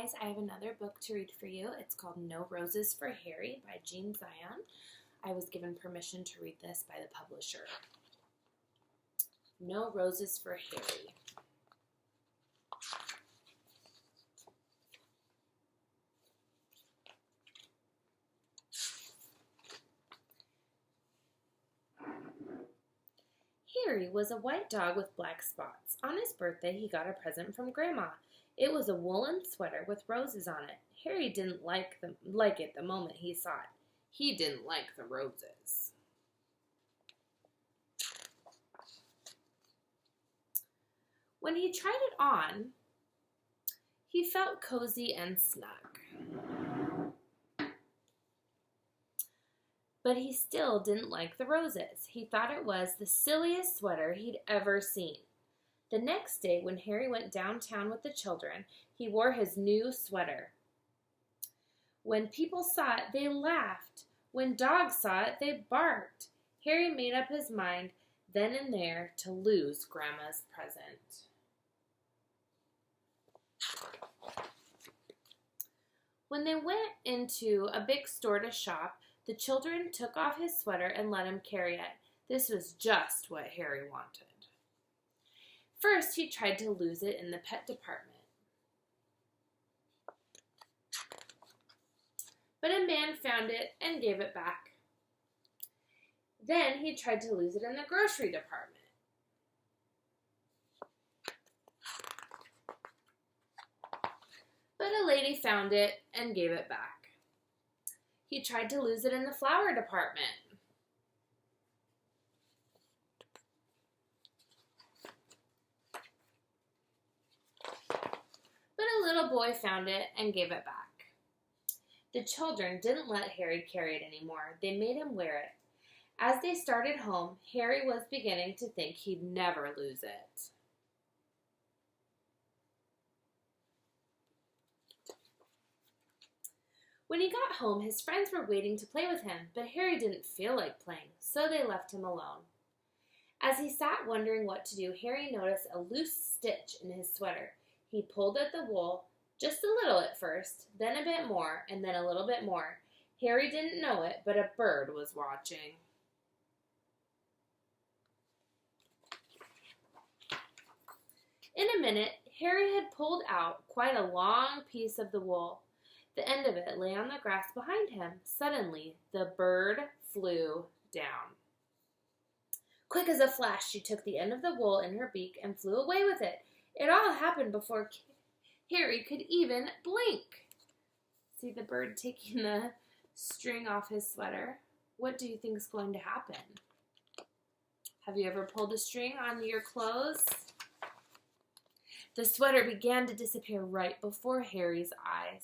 guys, I have another book to read for you. It's called No Roses for Harry by Jean Zion. I was given permission to read this by the publisher. No Roses for Harry. Harry was a white dog with black spots. On his birthday, he got a present from Grandma. It was a woolen sweater with roses on it. Harry didn't like it the moment he saw it. He didn't like the roses. When he tried it on, he felt cozy and snug. But he still didn't like the roses. He thought it was the silliest sweater he'd ever seen. The next day, when Harry went downtown with the children, he wore his new sweater. When people saw it, they laughed. When dogs saw it, they barked. Harry made up his mind then and there to lose Grandma's present. When they went into a big store to shop, the children took off his sweater and let him carry it. This was just what Harry wanted. First, he tried to lose it in the pet department. But a man found it and gave it back. Then he tried to lose it in the grocery department. But a lady found it and gave it back. He tried to lose it in the flower department. But a little boy found it and gave it back. The children didn't let Harry carry it anymore. They made him wear it. As they started home, Harry was beginning to think he'd never lose it. When he got home, his friends were waiting to play with him, but Harry didn't feel like playing, so they left him alone. As he sat wondering what to do, Harry noticed a loose stitch in his sweater. He pulled at the wool, just a little at first, then a bit more, and then a little bit more. Harry didn't know it, but a bird was watching. In a minute, Harry had pulled out quite a long piece of the wool. The end of it lay on the grass behind him. Suddenly, the bird flew down. Quick as a flash, she took the end of the wool in her beak and flew away with it. It all happened before Harry could even blink. See the bird taking the string off his sweater? What do you think is going to happen? Have you ever pulled a string on your clothes? The sweater began to disappear right before Harry's eyes.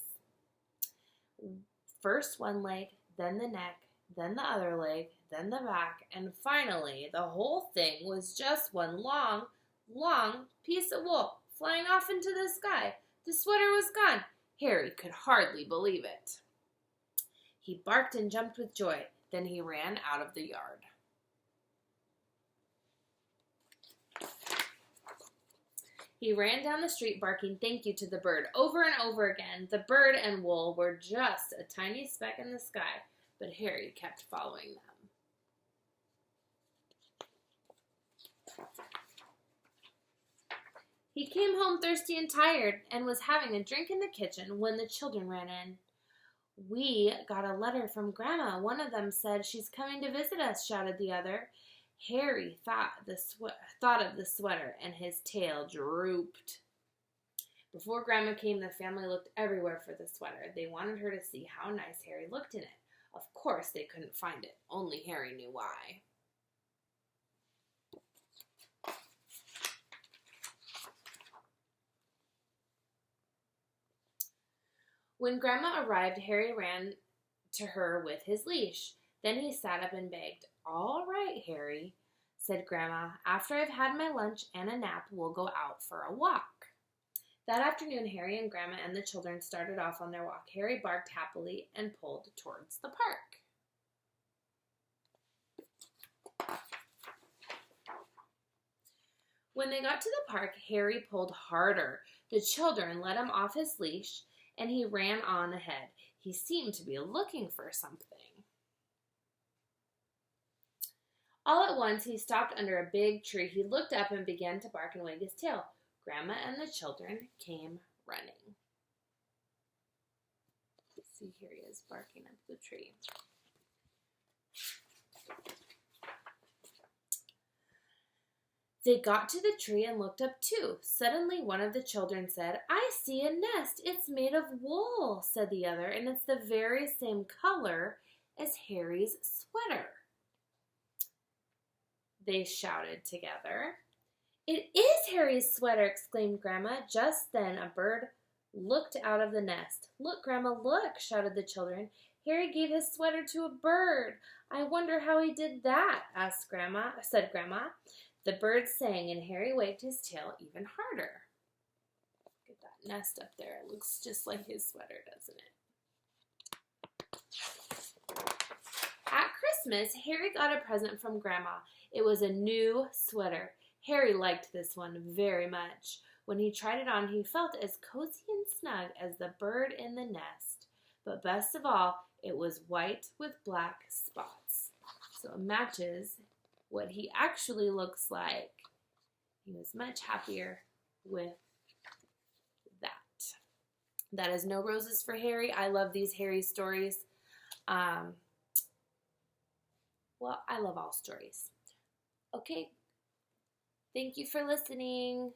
First one leg, then the neck, then the other leg, then the back, and finally the whole thing was just one long piece of wool flying off into the sky. The sweater was gone. Harry could hardly believe it. He barked and jumped with joy. Then he ran out of the yard. He ran down the street barking thank you to the bird over and over again. The bird and wool were just a tiny speck in the sky, but Harry kept following them. He came home thirsty and tired and was having a drink in the kitchen when the children ran in. We got a letter from Grandma. One of them said she's coming to visit us, shouted the other. Harry thought of the sweater, and his tail drooped. Before Grandma came, the family looked everywhere for the sweater. They wanted her to see how nice Harry looked in it. Of course, they couldn't find it. Only Harry knew why. When Grandma arrived, Harry ran to her with his leash. Then he sat up and begged. "All right, Harry," said Grandma. "After I've had my lunch and a nap, we'll go out for a walk." That afternoon, Harry and Grandma and the children started off on their walk. Harry barked happily and pulled towards the park. When they got to the park, Harry pulled harder. The children let him off his leash, and he ran on ahead. He seemed to be looking for something. All at once, he stopped under a big tree. He looked up and began to bark and wag his tail. Grandma and the children came running. See, here he is barking up the tree. They got to the tree and looked up too. Suddenly, one of the children said, "I see a nest. It's made of wool," said the other, "and it's the very same color as Harry's sweater." They shouted together. "It is Harry's sweater!" exclaimed Grandma. Just then a bird looked out of the nest. "Look, Grandma, look!" shouted the children. "Harry gave his sweater to a bird. I wonder how he did that," said Grandma. The bird sang, and Harry waved his tail even harder. Look at that nest up there. It looks just like his sweater, doesn't it? At Christmas, Harry got a present from Grandma. It was a new sweater. Harry liked this one very much. When he tried it on, he felt as cozy and snug as the bird in the nest. But best of all, it was white with black spots. So it matches what he actually looks like. He was much happier with that. That is No Roses for Harry. I love these Harry stories. Well, I love all stories. Okay. Thank you for listening.